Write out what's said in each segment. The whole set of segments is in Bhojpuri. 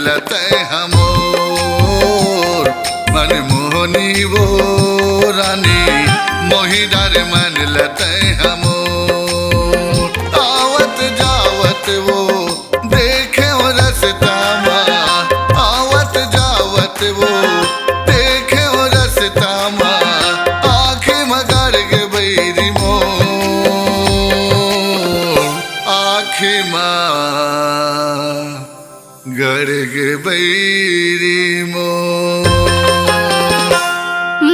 लते हमोर मन मोहनी वो रानी मोही डर मन लते हमोर आवत जावत वो देखे वो रस्ता माँ आवत जावत वो देखे वो रस्ता माँ आँखें मगर के बैरी मोर आँखें माँ गर्ग बैरी मोर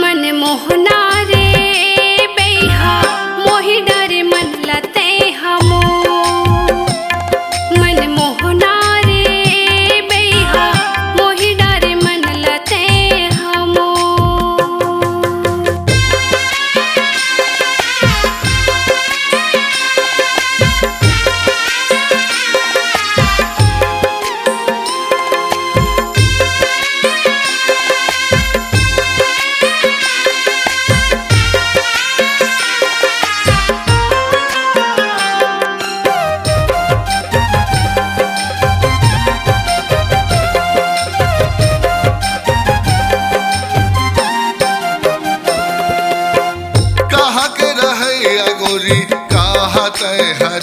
मन मोहना रे बैहा मोहि डर मन लते हमो मन मोहना रे बैहा मोहि डर मन लते हमो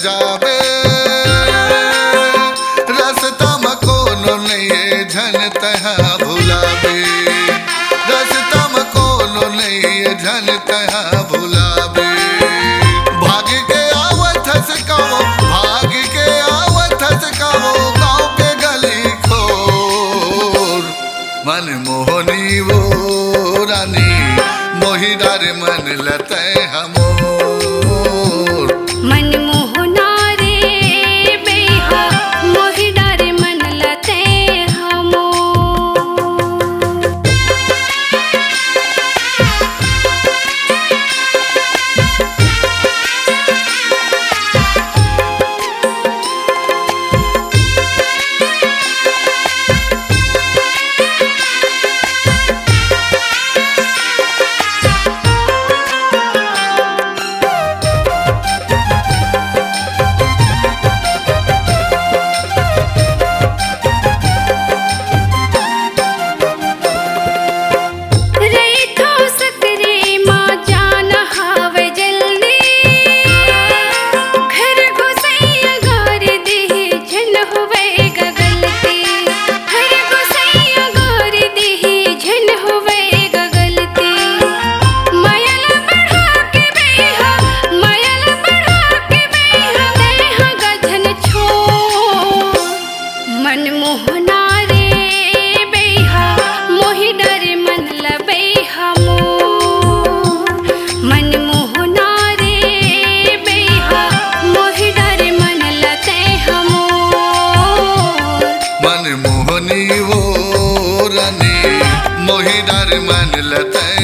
जाबे रस्ता में कोनो नहीं झन तहा भुलाबे रस्ता में कोनो नहीं झन तहा भुलाबे भाग के आवत सकाओ भाग के आवत सकाओ गाँव के गली खोर मन मोहनी वो रानी मोही डर मन लते हमोर मन मोहना रे बैहा मोहि डर मन लते हमो मन मोहना रे बैहा मोहि डर मन लबे हमो मन मोहना रे बैहा मोहि डर मन लते हमो मन मोहनी वो रानी मोही डर मन लते